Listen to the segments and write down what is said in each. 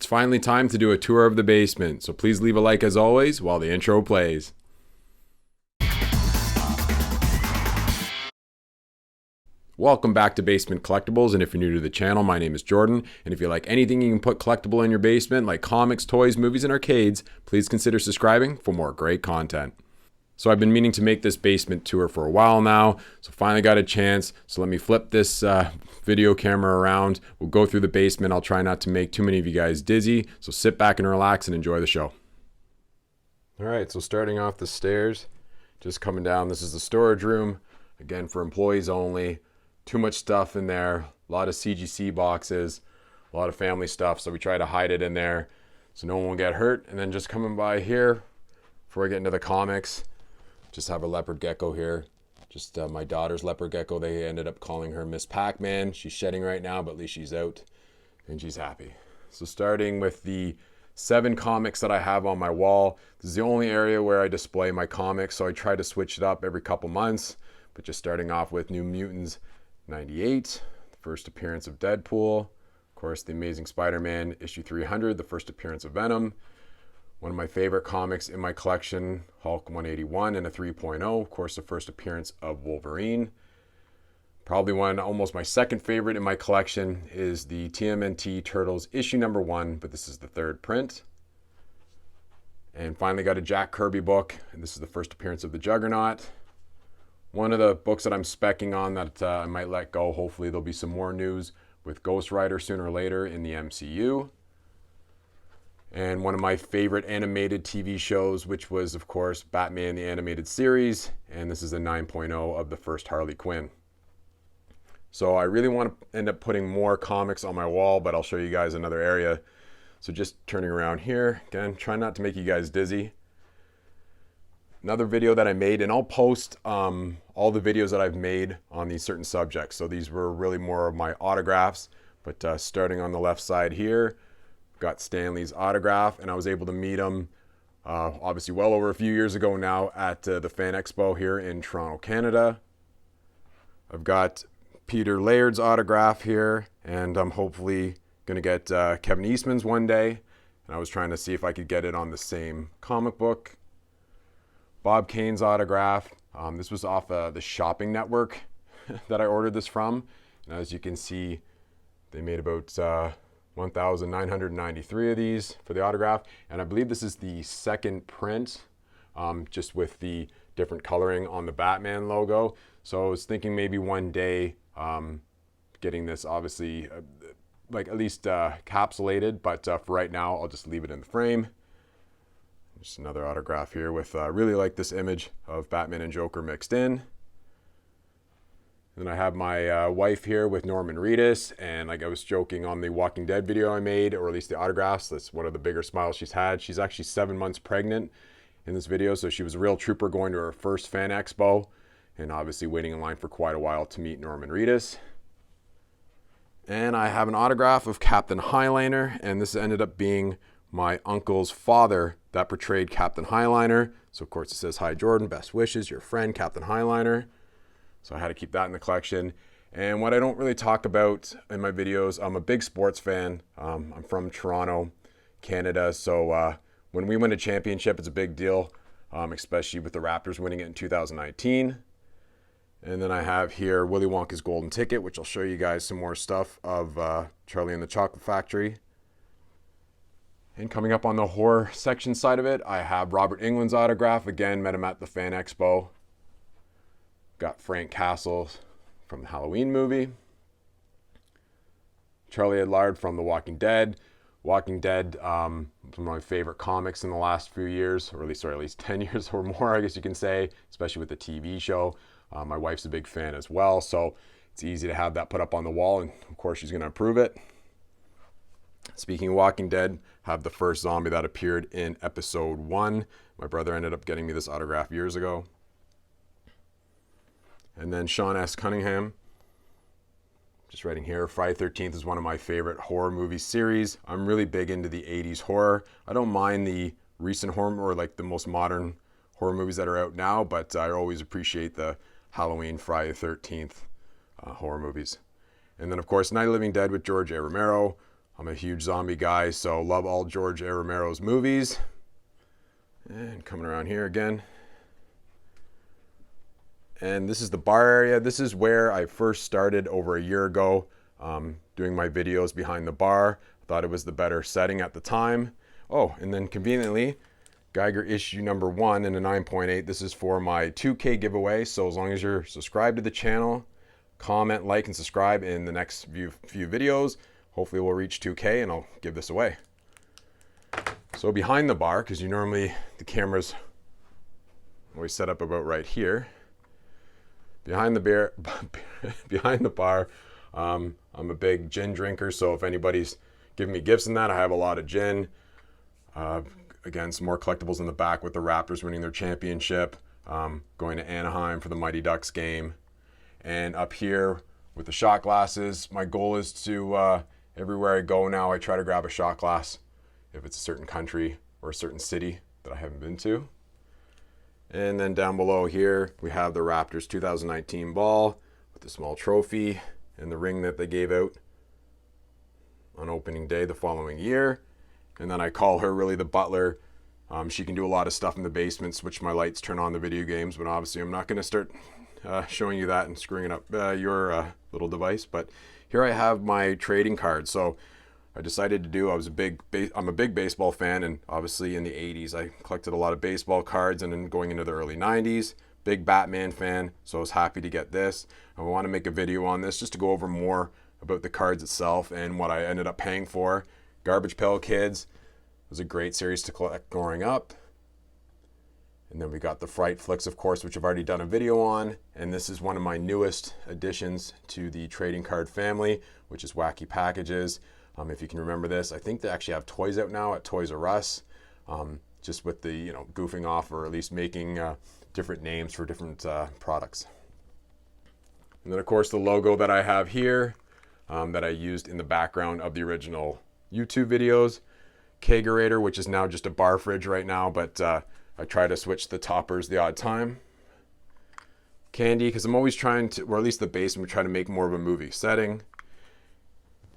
It's finally time to do a tour of the basement, so please leave a like as always while the intro plays. Welcome back to Basement Collectibles, and if you're new to the channel, my name is Jordan, and if you like anything you can put collectible in your basement, like comics, toys, movies, and arcades, please consider subscribing for more great content. So I've been meaning to make this basement tour for a while now, so finally got a chance. So let me flip this video camera around. We'll go through the basement. I'll try not to make too many of you guys dizzy, so sit back and relax and enjoy the show. All right, so starting off the stairs, just coming down, this is the storage room, again for employees only. Too much stuff in there, a lot of CGC boxes, a lot of family stuff, so we try to hide it in there so no one will get hurt. And then just coming by here, before I get into the comics, just have a leopard gecko here. Just my daughter's leopard gecko. They ended up calling her Miss Pac-Man. She's shedding right now, but at least she's out and she's happy. So starting with the 7 comics that I have on my wall. This is the only area where I display my comics, so I try to switch it up every couple months. But just starting off with New Mutants 98, the first appearance of Deadpool. Of course, The Amazing Spider-Man issue 300, the first appearance of Venom. One of my favorite comics in my collection, Hulk 181 and a 3.0. Of course, the first appearance of Wolverine. Probably almost my second favorite in my collection is the TMNT Turtles issue number 1, but this is the 3rd print. And finally got a Jack Kirby book, and this is the first appearance of the Juggernaut. One of the books that I'm specking on that I might let go. Hopefully there'll be some more news with Ghost Rider sooner or later in the MCU. And one of my favorite animated TV shows, which was, of course, Batman the Animated Series. And this is a 9.0 of the first Harley Quinn. So I really want to end up putting more comics on my wall, but I'll show you guys another area. So just turning around here, again, try not to make you guys dizzy. Another video that I made, and I'll post all the videos that I've made on these certain subjects. So these were really more of my autographs, but starting on the left side here, got Stan Lee's autograph, and I was able to meet him obviously well over a few years ago now at the Fan Expo here in Toronto, Canada. I've got Peter Laird's autograph here, and I'm hopefully going to get Kevin Eastman's one day. And I was trying to see if I could get it on the same comic book. Bob Kane's autograph. This was off the shopping network that I ordered this from. And as you can see, they made about 1,993 of these for the autograph, and I believe this is the 2nd print, just with the different coloring on the Batman logo. So I was thinking maybe one day getting this obviously like at least capsulated, but for right now I'll just leave it in the frame. Just another autograph here with really like this image of Batman and Joker mixed in. Then I have my wife here with Norman Reedus, and like I was joking on the Walking Dead video I made, or at least the autographs, that's one of the bigger smiles she's had. She's actually 7 months pregnant in this video, so she was a real trooper going to her first Fan Expo, and obviously waiting in line for quite a while to meet Norman Reedus. And I have an autograph of Captain Highliner, and this ended up being my uncle's father that portrayed Captain Highliner. So of course it says, "Hi Jordan, best wishes, your friend Captain Highliner." So I had to keep that in the collection. And what I don't really talk about in my videos, I'm a big sports fan. I'm from Toronto, Canada. So when we win a championship, it's a big deal, especially with the Raptors winning it in 2019. And then I have here Willy Wonka's Golden Ticket, which I'll show you guys some more stuff of Charlie and the Chocolate Factory. And coming up on the horror section side of it, I have Robert Englund's autograph. Again, met him at the Fan Expo. Got Frank Castle from the Halloween movie. Charlie Adlard from The Walking Dead. Walking Dead, one of my favorite comics in the last few years, or at least 10 years or more, I guess you can say, especially with the TV show. My wife's a big fan as well, so it's easy to have that put up on the wall, and of course she's going to approve it. Speaking of Walking Dead, I have the first zombie that appeared in episode 1. My brother ended up getting me this autograph years ago. And then Sean S. Cunningham, just writing here, Friday the 13th is one of my favorite horror movie series. I'm really big into the 80s horror. I don't mind the recent horror, or like the most modern horror movies that are out now, but I always appreciate the Halloween, Friday the 13th horror movies. And then of course, Night of the Living Dead with George A. Romero. I'm a huge zombie guy, so love all George A. Romero's movies. And coming around here again. And this is the bar area. This is where I first started over a year ago doing my videos behind the bar. I thought it was the better setting at the time. Oh, and then conveniently, Geiger issue number 1 in a 9.8. This is for my 2K giveaway. So as long as you're subscribed to the channel, comment, like, and subscribe in the next few videos, hopefully we'll reach 2K and I'll give this away. So behind the bar, because the camera's always set up about right here. Behind the bar, I'm a big gin drinker, so if anybody's giving me gifts in that, I have a lot of gin. Again, some more collectibles in the back with the Raptors winning their championship, going to Anaheim for the Mighty Ducks game. And up here with the shot glasses, my goal is to, everywhere I go now, I try to grab a shot glass if it's a certain country or a certain city that I haven't been to. And then down below here, we have the Raptors 2019 ball with the small trophy and the ring that they gave out on opening day the following year. And then I call her really the butler. She can do a lot of stuff in the basement, switch my lights, turn on the video games, but obviously I'm not going to start showing you that and screwing up your little device. But here I have my trading cards. So I decided to do, I'm a big baseball fan, and obviously in the 80s I collected a lot of baseball cards, and then going into the early 90s, big Batman fan, so I was happy to get this. I want to make a video on this just to go over more about the cards itself and what I ended up paying for. Garbage Pail Kids was a great series to collect growing up. And then we got the Fright Flicks, of course, which I've already done a video on, and this is one of my newest additions to the trading card family, which is Wacky Packages. If you can remember this, I think they actually have toys out now at Toys R Us, just with the, goofing off, or at least making different names for different products. And then of course the logo that I have here, that I used in the background of the original YouTube videos. Kegerator, which is now just a bar fridge right now, but I try to switch the toppers the odd time. Candy, because I'm always trying to, or at least the base, I'm trying to make more of a movie setting.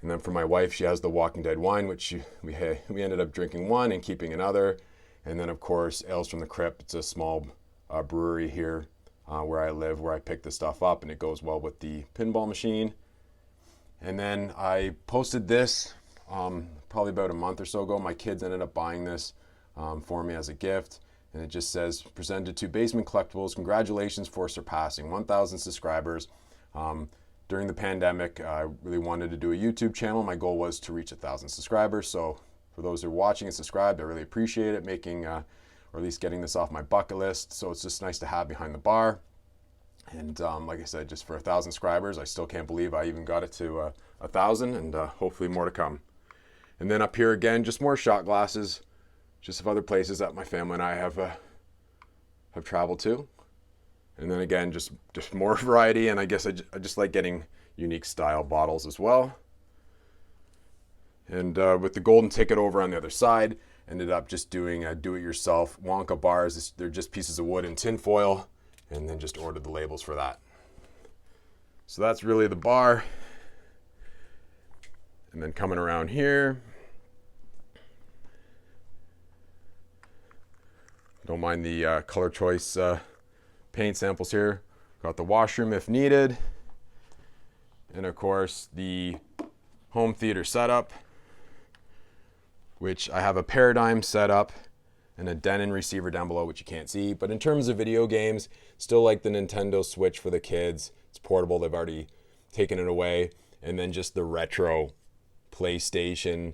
And then for my wife, she has the Walking Dead wine, which we ended up drinking one and keeping another. And then, of course, Ales from the Crypt. It's a small brewery here where I live, where I pick this stuff up, and it goes well with the pinball machine. And then I posted this probably about a month or so ago. My kids ended up buying this for me as a gift. And it just says, presented to Basement Collectibles, congratulations for surpassing 1,000 subscribers. During the pandemic, I really wanted to do a YouTube channel. My goal was to reach 1,000 subscribers. So for those who are watching and subscribed, I really appreciate it, making, or at least getting this off my bucket list. So it's just nice to have behind the bar. And like I said, just for 1,000 subscribers, I still can't believe I even got it to 1,000, and hopefully more to come. And then up here again, just more shot glasses, just of other places that my family and I have traveled to. And then again, just more variety, and I guess I just like getting unique style bottles as well. And with the golden ticket over on the other side, ended up just doing do-it-yourself Wonka bars. They're just pieces of wood and tin foil, and then just ordered the labels for that. So that's really the bar. And then coming around here, don't mind the color choice paint samples here. Got the washroom if needed. And of course the home theater setup, which I have a Paradigm setup and a Denon receiver down below, which you can't see. But in terms of video games, still like the Nintendo Switch for the kids. It's portable, they've already taken it away. And then just the retro PlayStation,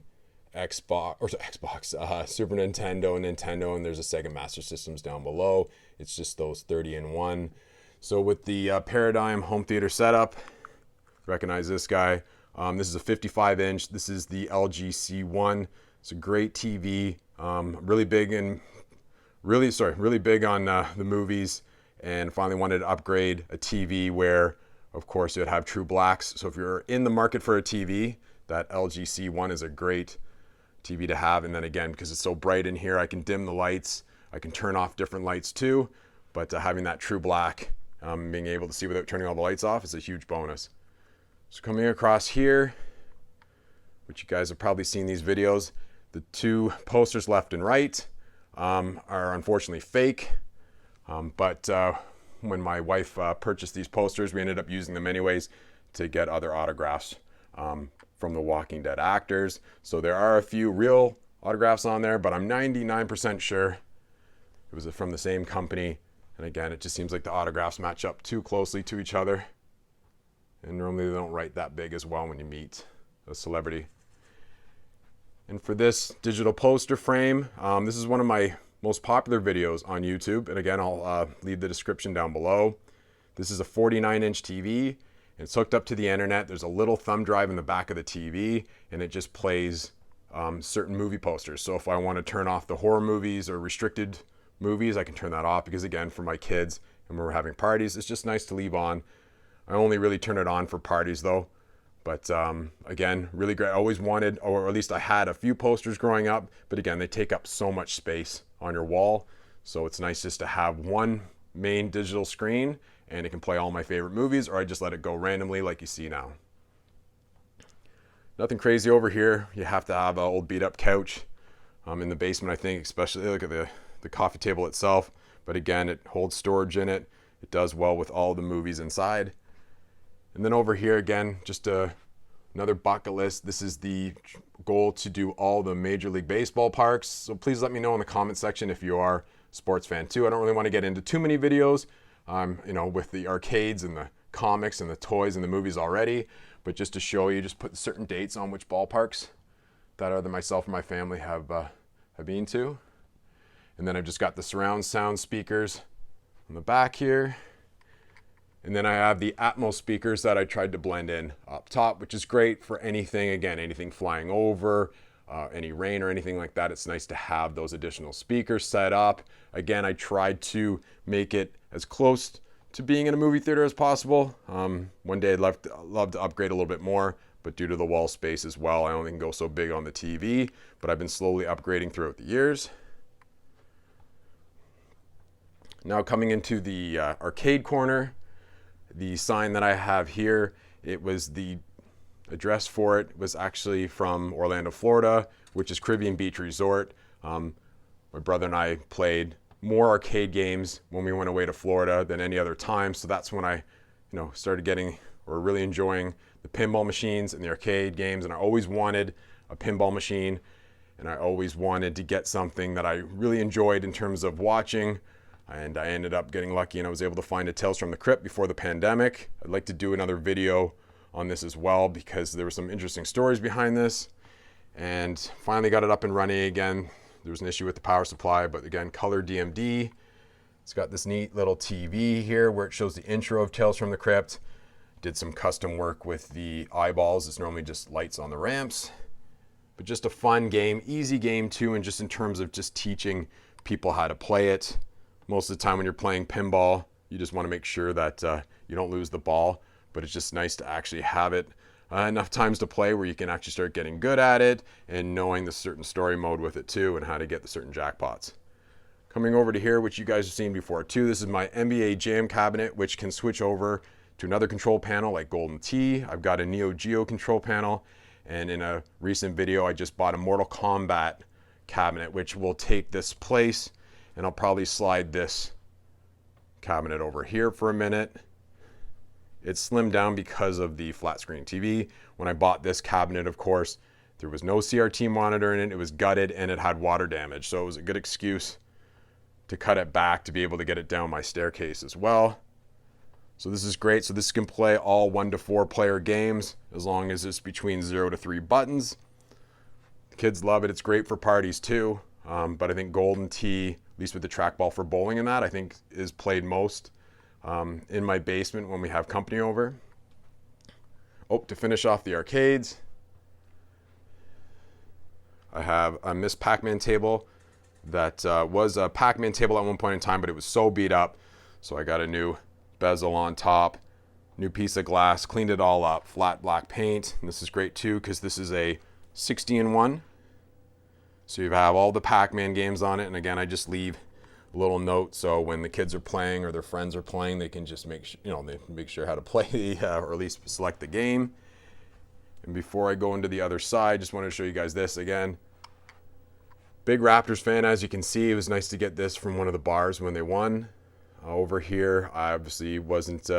Xbox, Super Nintendo, and there's a Sega Master Systems down below. It's just those 30 in one. So with the Paradigm home theater setup, recognize this guy. This is a 55 inch. This is the LG C1. It's a great TV. Really big on the movies, and finally wanted to upgrade a TV where, of course, it would have true blacks. So if you're in the market for a TV, that LG C1 is a great TV to have. And then again, because it's so bright in here, I can dim the lights. I can turn off different lights too. But having that true black, being able to see without turning all the lights off, is a huge bonus. So coming across here, which you guys have probably seen these videos. The two posters left and right are unfortunately fake, but when my wife purchased these posters, we ended up using them anyways to get other autographs from the Walking Dead actors. So there are a few real autographs on there, but I'm 99% sure it was from the same company. And again, it just seems like the autographs match up too closely to each other. And normally they don't write that big as well when you meet a celebrity. And for this digital poster frame, this is one of my most popular videos on YouTube. And again, I'll leave the description down below. This is a 49-inch TV. It's hooked up to the internet. There's a little thumb drive in the back of the TV, and it just plays certain movie posters. So if I want to turn off the horror movies or restricted movies, I can turn that off, because again, for my kids and when we're having parties, it's just nice to leave on. I only really turn it on for parties though. But again, really great. I always wanted, or at least I had a few posters growing up, but again, they take up so much space on your wall. So it's nice just to have one main digital screen, and it can play all my favorite movies, or I just let it go randomly like you see now. Nothing crazy over here. You have to have an old beat up couch in the basement, I think, especially look at the coffee table itself. But again, it holds storage in it. It does well with all the movies inside. And then over here again, just another bucket list. This is the goal to do all the Major League Baseball parks. So please let me know in the comment section if you are a sports fan too. I don't really want to get into too many videos, with the arcades and the comics and the toys and the movies already, but just to show you, just put certain dates on which ballparks that either myself or my family have been to. And then I've just got the surround sound speakers on the back here. And then I have the Atmos speakers that I tried to blend in up top, which is great for anything, again, anything flying over, any rain or anything like that. It's nice to have those additional speakers set up. Again, I tried to make it as close to being in a movie theater as possible. One day I'd love to upgrade a little bit more, but due to the wall space as well, I only can go so big on the TV, but I've been slowly upgrading throughout the years. Now coming into the arcade corner, the sign that I have here, it was the address for it was actually from Orlando, Florida, which is Caribbean Beach Resort. My brother and I played more arcade games when we went away to Florida than any other time. So that's when I, started getting or really enjoying the pinball machines and the arcade games. And I always wanted a pinball machine, and I always wanted to get something that I really enjoyed in terms of watching. And I ended up getting lucky and I was able to find a Tales from the Crypt before the pandemic. I'd like to do another video on this as well, because there were some interesting stories behind this. And finally got it up and running again. There was an issue with the power supply, but again, color DMD. It's got this neat little TV here where it shows the intro of Tales from the Crypt. Did some custom work with the eyeballs. It's normally just lights on the ramps. But just a fun game, easy game too, and just in terms of just teaching people how to play it. Most of the time when you're playing pinball, you just want to make sure that you don't lose the ball, but it's just nice to actually have it enough times to play where you can actually start getting good at it and knowing the certain story mode with it too, and how to get the certain jackpots. Coming over to here, which you guys have seen before too, this is my NBA Jam cabinet, which can switch over to another control panel like Golden Tee. I've got a Neo Geo control panel, and in a recent video, I just bought a Mortal Kombat cabinet, which will take this place. And I'll probably slide this cabinet over here for a minute. It's slimmed down because of the flat screen TV. When I bought this cabinet, of course, there was no CRT monitor in it. It was gutted and it had water damage. So it was a good excuse to cut it back to be able to get it down my staircase as well. So this is great. So this can play all 1 to 4 player games as long as it's between 0 to 3 buttons. The kids love it. It's great for parties too. But I think Golden Tee, at least with the trackball for bowling and that, I think is played most in my basement when we have company over. Oh, to finish off the arcades, I have a Miss Pac-Man table that was a Pac-Man table at one point in time, but it was so beat up. So I got a new bezel on top, new piece of glass, cleaned it all up, flat black paint. And this is great too, because this is a 60-in-1. So you have all the Pac-Man games on it, and again, I just leave a little note so when the kids are playing or their friends are playing, they can just make sure, they make sure how to play or at least select the game. And before I go into the other side, just wanted to show you guys this again. Big Raptors fan, as you can see. It was nice to get this from one of the bars when they won. Over here, I obviously wasn't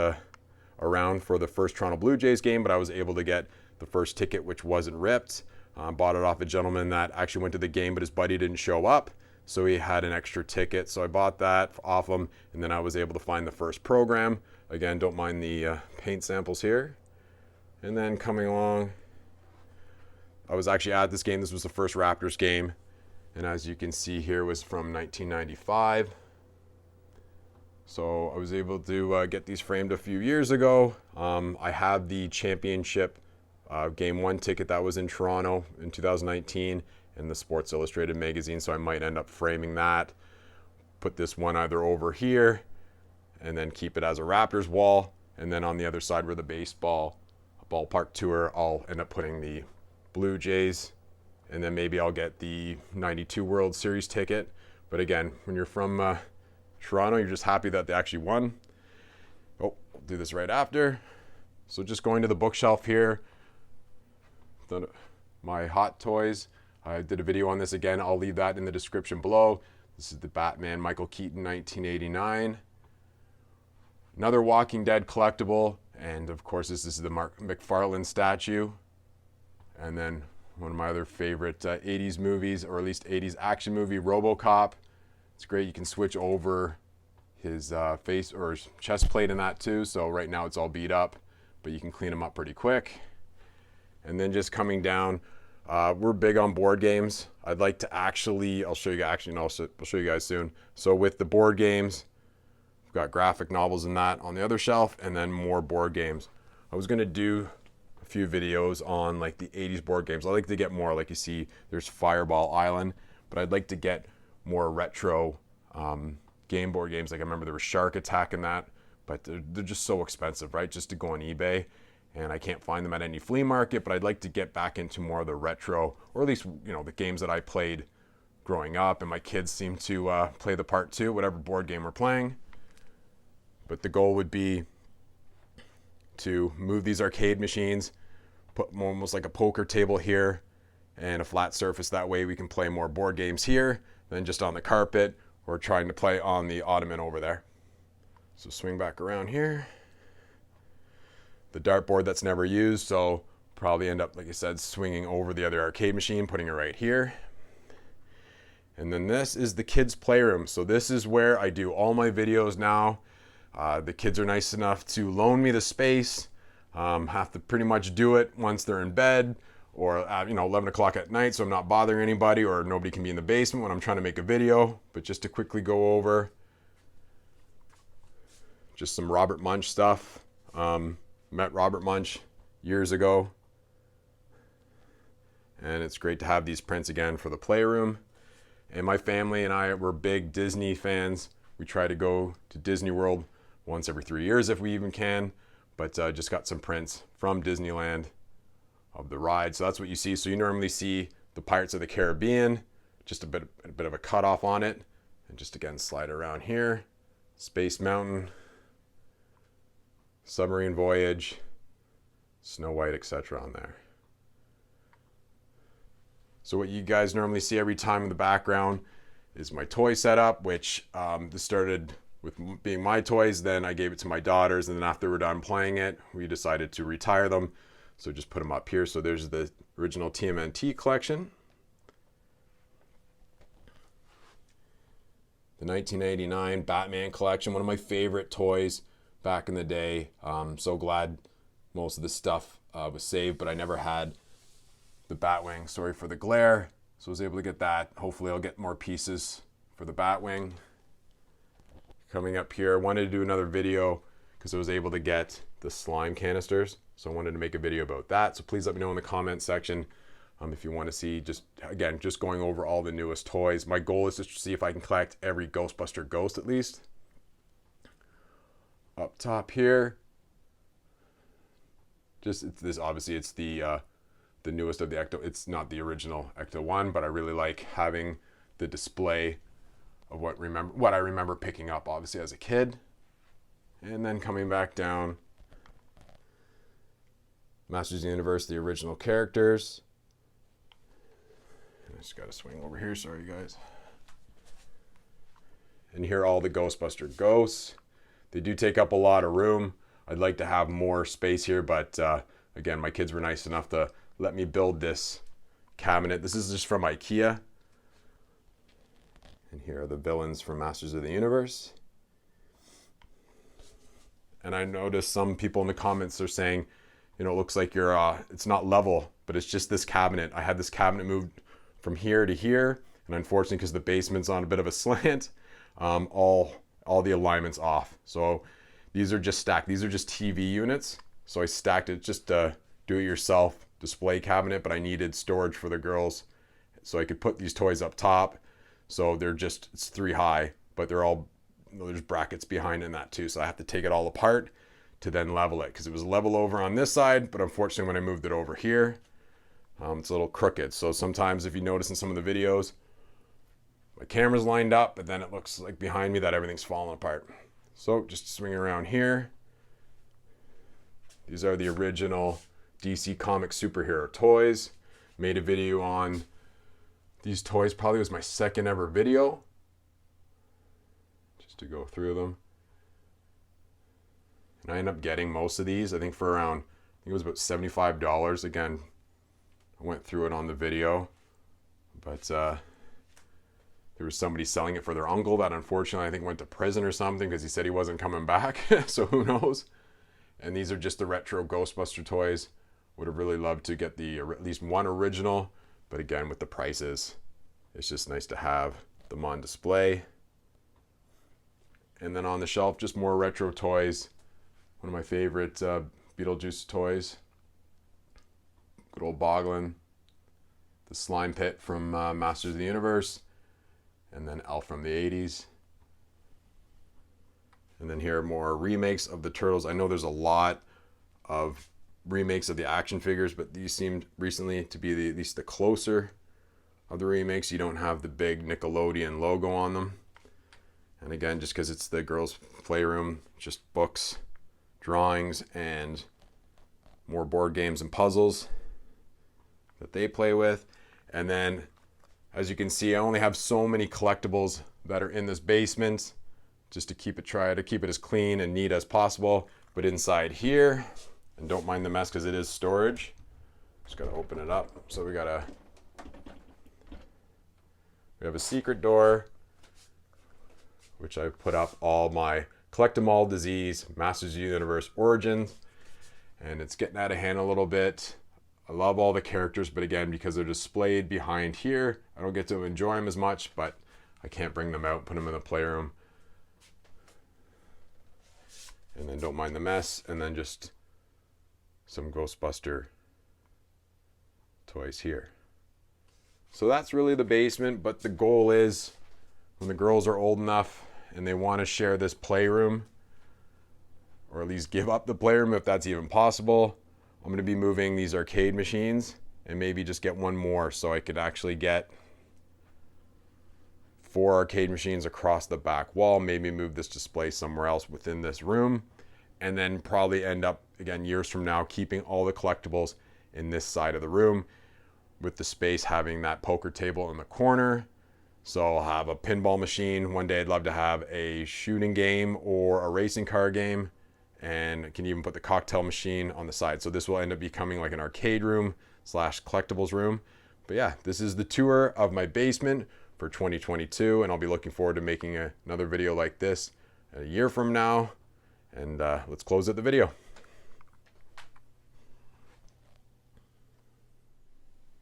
around for the first Toronto Blue Jays game, but I was able to get the first ticket, which wasn't ripped. Bought it off a gentleman that actually went to the game, but his buddy didn't show up, so he had an extra ticket. So I bought that off him, and then I was able to find the first program. Again, don't mind the paint samples here. And then coming along, I was actually at this game. This was the first Raptors game. And as you can see here, was from 1995. So I was able to get these framed a few years ago. I have the championship Game 1 ticket that was in Toronto in 2019 in the Sports Illustrated magazine, so I might end up framing that. Put this one either over here and then keep it as a Raptors wall. And then on the other side where the baseball ballpark tour, I'll end up putting the Blue Jays. And then maybe I'll get the 92 World Series ticket. But again, when you're from Toronto, you're just happy that they actually won. Oh, I'll do this right after. So just going to the bookshelf here. My Hot Toys. I did a video on this again. I'll leave that in the description below. This is the Batman Michael Keaton 1989. Another Walking Dead collectible. And of course, this is the Mark McFarlane statue. And then one of my other favorite 80s movies, or at least 80s action movie, RoboCop. It's great. You can switch over his face or his chest plate in that too. So right now it's all beat up, but you can clean them up pretty quick. And then just coming down, we're big on board games. I'd like to I'll show you guys soon. So with the board games, we've got graphic novels and that on the other shelf, and then more board games. I was gonna do a few videos on like the 80s board games. I like to get more, like you see, there's Fireball Island, but I'd like to get more retro game board games. Like I remember there was Shark Attack and that, but they're just so expensive, right? Just to go on eBay. And I can't find them at any flea market, but I'd like to get back into more of the retro, or at least, you know, the games that I played growing up, and my kids seem to play the part too, whatever board game we're playing. But the goal would be to move these arcade machines, put almost like a poker table here, and a flat surface. That way we can play more board games here than just on the carpet, or trying to play on the ottoman over there. So swing back around here. The dartboard that's never used, so probably end up, like I said, swinging over the other arcade machine, putting it right here. And then this is the kids' playroom. So this is where I do all my videos now. The kids are nice enough to loan me the space. Have to pretty much do it once they're in bed, or at 11 o'clock at night, so I'm not bothering anybody, or nobody can be in the basement when I'm trying to make a video. But just to quickly go over just some Robert Munsch stuff. Met Robert Munsch years ago, and it's great to have these prints again for the Playroom. And my family and I were big Disney fans. We try to go to Disney World once every 3 years if we even can, but just got some prints from Disneyland of the ride. So that's what you see. So you normally see the Pirates of the Caribbean, just a bit of a cutoff on it, and just again slide around here. Space Mountain, Submarine Voyage, Snow White, etc. on there. So what you guys normally see every time in the background is my toy setup, which this started with being my toys, then I gave it to my daughters, and then after we're done playing it, we decided to retire them. So just put them up here. So there's the original TMNT collection. The 1989 Batman collection, one of my favorite toys back in the day. So glad most of this stuff was saved, but I never had the Batwing. Sorry for the glare. So I was able to get that. Hopefully I'll get more pieces for the Batwing. Coming up here, I wanted to do another video because I was able to get the slime canisters. So I wanted to make a video about that. So please let me know in the comment section if you want to see, just going over all the newest toys. My goal is to see if I can collect every Ghostbuster ghost at least. Up top here, obviously it's the newest of the Ecto. It's not the original Ecto 1, but I really like having the display of what I remember picking up obviously as a kid. And then coming back down, Masters of the Universe, the original characters. I just got to swing over here. Sorry, guys. And here are all the Ghostbuster ghosts. They do take up a lot of room. I'd like to have more space here, but again, my kids were nice enough to let me build this cabinet. This is just from IKEA. And here are the villains from Masters of the Universe. And I noticed some people in the comments are saying, you know, it looks like it's not level, but it's just this cabinet. I had this cabinet moved from here to here, and unfortunately, because the basement's on a bit of a slant, all the alignment's off. So these are just stacked. These are just TV units. So I stacked it, just a do-it-yourself display cabinet, but I needed storage for the girls, so I could put these toys up top. So it's 3 high, but there's brackets behind in that too. So I have to take it all apart to then level it, because it was level over on this side, but unfortunately when I moved it over here, it's a little crooked. So sometimes if you notice in some of the videos, my camera's lined up, but then it looks like behind me that everything's falling apart. So just swing around here. These are the original DC comic superhero toys. Made a video on these toys, probably was my second ever video, just to go through them. And I ended up getting most of these, I think for around, I think it was about $75. Again, I went through it on the video, but there was somebody selling it for their uncle that unfortunately I think went to prison or something, because he said he wasn't coming back. So who knows? And these are just the retro Ghostbuster toys. Would have really loved to get at least one original, but again, with the prices, it's just nice to have them on display. And then on the shelf, just more retro toys. One of my favorite Beetlejuice toys. Good old Boglin. The Slime Pit from Masters of the Universe. And then Elf from the 80s. And then here are more remakes of the Turtles. I know there's a lot of remakes of the action figures, but these seemed recently to be at least the closer of the remakes. You don't have the big Nickelodeon logo on them. And again, just because it's the girls' playroom, just books, drawings, and more board games and puzzles that they play with. And then, as you can see, I only have so many collectibles that are in this basement, just to try to keep it as clean and neat as possible. But inside here, and don't mind the mess because it is storage, just gotta open it up. So we have a secret door, which I put up all my Collect 'em All Disease, Masters of the Universe Origins, and it's getting out of hand a little bit. I love all the characters, but again, because they're displayed behind here, I don't get to enjoy them as much, but I can't bring them out, put them in the playroom. And then don't mind the mess, and then just some Ghostbuster toys here. So that's really the basement, but the goal is when the girls are old enough and they want to share this playroom, or at least give up the playroom if that's even possible, I'm going to be moving these arcade machines and maybe just get one more, so I could actually get 4 arcade machines across the back wall, maybe move this display somewhere else within this room, and then probably end up, again, years from now, keeping all the collectibles in this side of the room, with the space having that poker table in the corner. So I'll have a pinball machine. One day I'd love to have a shooting game or a racing car game, and I can even put the cocktail machine on the side. So this will end up becoming like an arcade room / collectibles room. But yeah, this is the tour of my basement for 2022, and I'll be looking forward to making another video like this a year from now. And let's close out the video.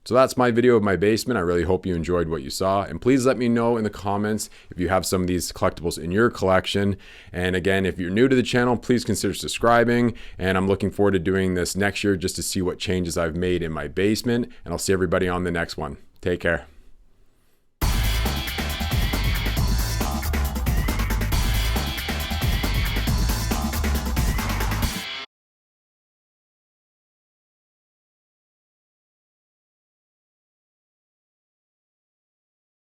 So that's my video of my basement. I really hope you enjoyed what you saw. And please let me know in the comments if you have some of these collectibles in your collection. And again, if you're new to the channel, please consider subscribing. And I'm looking forward to doing this next year just to see what changes I've made in my basement. And I'll see everybody on the next one. Take care.